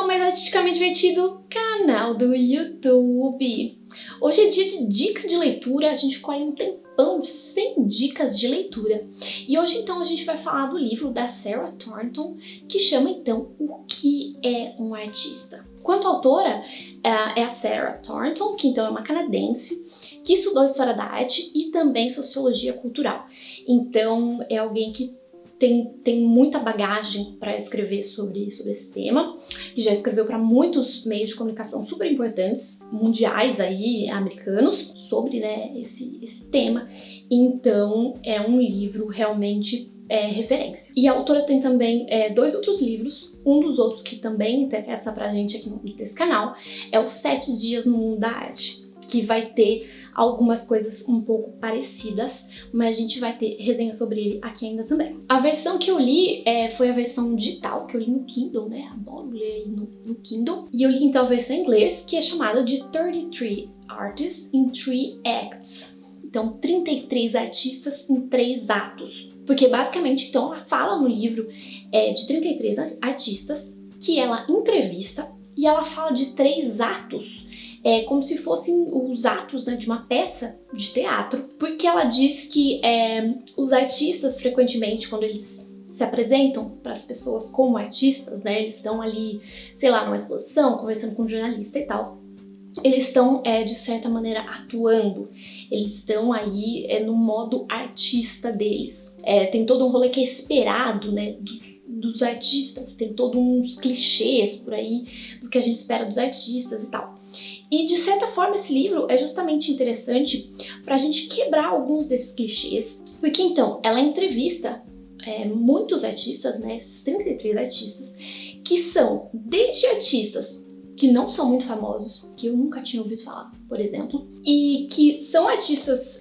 mais artisticamente divertido canal do YouTube. Hoje é dia de dica de leitura, a gente ficou aí um tempão sem dicas de leitura. E hoje então a gente vai falar do livro da Sarah Thornton, que chama então O que é um artista. Quanto à autora, é a Sarah Thornton, que então é uma canadense, que estudou História da Arte e também Sociologia Cultural. Então é alguém que tem muita bagagem para escrever sobre esse tema, que já escreveu para muitos meios de comunicação super importantes, mundiais aí, americanos, sobre esse tema. Então é um livro realmente referência. E a autora tem também dois outros livros. Um dos outros que também interessa pra gente aqui nesse canal é Os 7 Dias no Mundo da Arte, que vai ter algumas coisas um pouco parecidas, mas a gente vai ter resenha sobre ele aqui ainda também. A versão que eu li foi a versão digital, que eu li no Kindle, né? Adoro ler no Kindle. E eu li então a versão em inglês, que é chamada de 33 Artists in 3 Acts. Então, 33 artistas em 3 atos. Porque basicamente, então, ela fala no livro de 33 artistas que ela entrevista e ela fala de 3 atos, como se fossem os atos, né, de uma peça de teatro, porque ela diz que os artistas, frequentemente, quando eles se apresentam para as pessoas como artistas, né, eles estão ali, sei lá, numa exposição, conversando com um jornalista e tal, eles estão, de certa maneira, atuando. Eles estão aí no modo artista deles. Tem todo um rolê que é esperado, né, dos artistas. Tem todos uns clichês por aí do que a gente espera dos artistas e tal. E, de certa forma, esse livro é justamente interessante pra gente quebrar alguns desses clichês. Porque, então, ela entrevista muitos artistas, né, esses 33 artistas, que são desde artistas que não são muito famosos, que eu nunca tinha ouvido falar, por exemplo, e que são artistas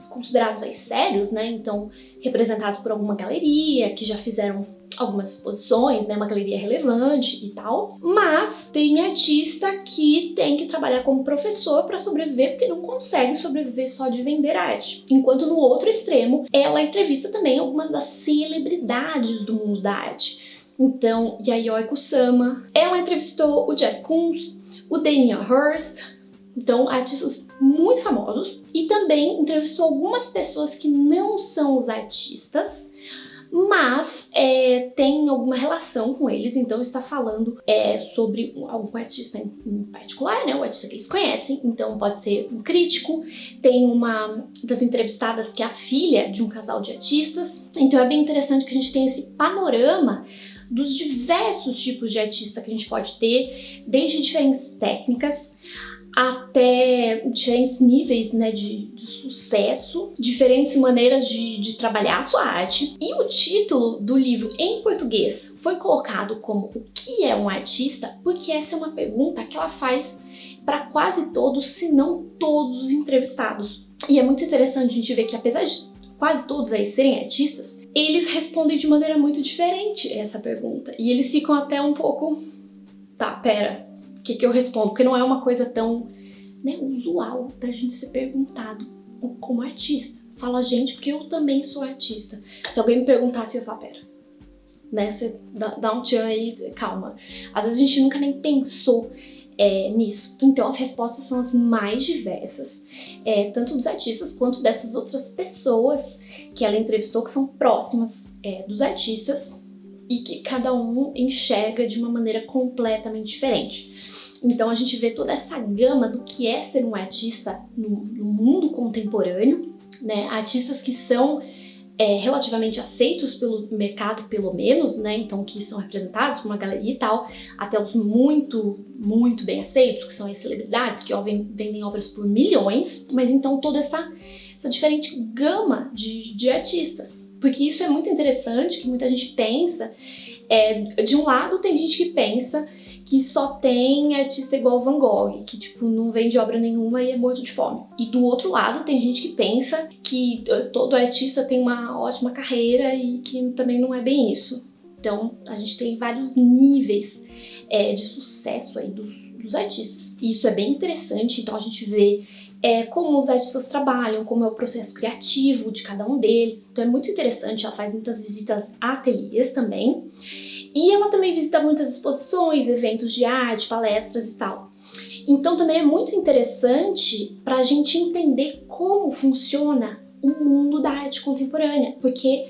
considerados aí sérios, né, então representados por alguma galeria, que já fizeram algumas exposições, né, uma galeria relevante e tal, mas tem artista que tem que trabalhar como professor para sobreviver, porque não consegue sobreviver só de vender arte. Enquanto no outro extremo, ela entrevista também algumas das celebridades do mundo da arte. Então, Yayoi Kusama, ela entrevistou o Jeff Koons, o Damien Hirst, então artistas muito famosos, e também entrevistou algumas pessoas que não são os artistas, mas tem alguma relação com eles, então está falando sobre algum artista em particular, né, o artista que eles conhecem, então pode ser um crítico, tem uma das entrevistadas que é a filha de um casal de artistas, então é bem interessante que a gente tenha esse panorama dos diversos tipos de artista que a gente pode ter, desde diferentes técnicas até diferentes níveis, né, de sucesso, diferentes maneiras de trabalhar a sua arte. E o título do livro em português foi colocado como O que é um artista? Porque essa é uma pergunta que ela faz para quase todos, se não todos os entrevistados. E é muito interessante a gente ver que, apesar de quase todos aí serem artistas, eles respondem de maneira muito diferente essa pergunta. E eles ficam até um pouco... Tá, pera, o que eu respondo? Porque não é uma coisa tão, né, usual da gente ser perguntado como artista. Fala, gente, porque eu também sou artista. Se alguém me perguntasse, eu ia falar, pera, né, você dá um tchan aí, calma. Às vezes a gente nunca nem pensou nisso. Então as respostas são as mais diversas, tanto dos artistas quanto dessas outras pessoas que ela entrevistou, que são próximas dos artistas e que cada um enxerga de uma maneira completamente diferente. Então a gente vê toda essa gama do que é ser um artista no mundo contemporâneo, né? Artistas que são relativamente aceitos pelo mercado, pelo menos, né? Então que são representados por uma galeria e tal, até os muito, muito bem aceitos, que são as celebridades, que vendem obras por milhões, mas então toda essa diferente gama de artistas. Porque isso é muito interessante, que muita gente pensa. De um lado, tem gente que pensa que só tem artista igual Van Gogh, que tipo não vende obra nenhuma e é morto de fome. E do outro lado, tem gente que pensa que todo artista tem uma ótima carreira e que também não é bem isso. Então, a gente tem vários níveis de sucesso aí dos artistas. E isso é bem interessante, então a gente vê como os artistas trabalham, como é o processo criativo de cada um deles. Então é muito interessante, ela faz muitas visitas a ateliês também. E ela também visita muitas exposições, eventos de arte, palestras e tal. Então também é muito interessante para a gente entender como funciona o mundo da arte contemporânea, porque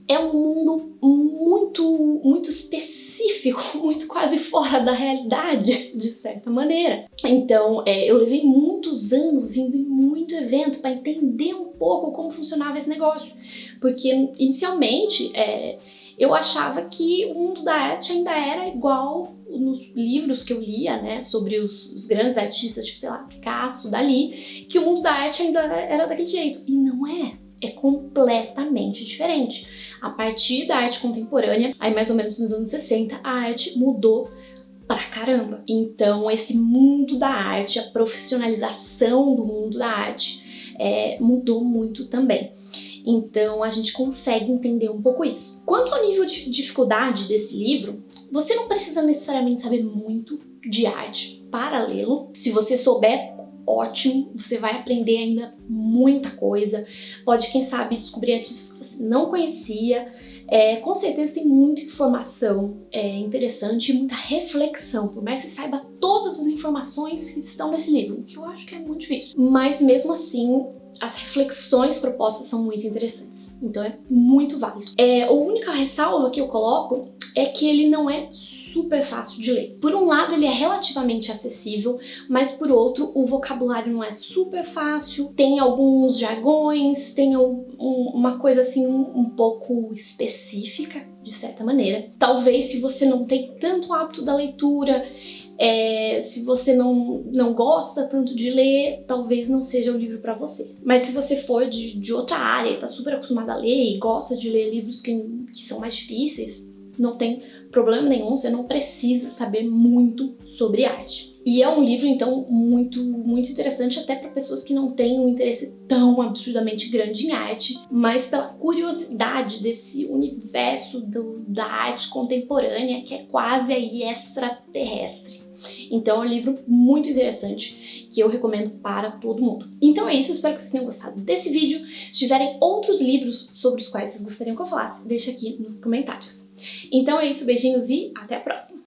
é um mundo muito específico, muito quase fora da realidade, de certa maneira. Então, eu levei muitos anos indo em muito evento para entender um pouco como funcionava esse negócio, porque inicialmente eu achava que o mundo da arte ainda era igual nos livros que eu lia, né, sobre os grandes artistas, tipo, sei lá, Picasso, Dalí, que o mundo da arte ainda era daquele jeito. E não é. É completamente diferente. A partir da arte contemporânea, aí mais ou menos nos anos 60, a arte mudou pra caramba. Então, esse mundo da arte, a profissionalização do mundo da arte, mudou muito também. Então, a gente consegue entender um pouco isso. Quanto ao nível de dificuldade desse livro, você não precisa necessariamente saber muito de arte para lê-lo. Se você souber, ótimo, você vai aprender ainda muita coisa. Pode, quem sabe, descobrir artistas que você não conhecia. Com certeza tem muita informação interessante e muita reflexão, por mais que você saiba todas as informações que estão nesse livro, o que eu acho que é muito difícil. Mas mesmo assim, as reflexões propostas são muito interessantes, então é muito válido. A única ressalva que eu coloco é que ele não é super fácil de ler. Por um lado, ele é relativamente acessível, mas por outro, o vocabulário não é super fácil, tem alguns jargões, tem uma coisa assim um pouco específica, de certa maneira. Talvez se você não tem tanto hábito da leitura, se você não gosta tanto de ler, talvez não seja o livro para você. Mas se você for de outra área e tá super acostumado a ler e gosta de ler livros que são mais difíceis, não tem problema nenhum, você não precisa saber muito sobre arte. E é um livro, então, muito interessante até para pessoas que não têm um interesse tão absurdamente grande em arte, mas pela curiosidade desse universo da arte contemporânea, que é quase aí extraterrestre. Então é um livro muito interessante que eu recomendo para todo mundo. Então é isso, eu espero que vocês tenham gostado desse vídeo. Se tiverem outros livros sobre os quais vocês gostariam que eu falasse, deixa aqui nos comentários. Então é isso, beijinhos e até a próxima!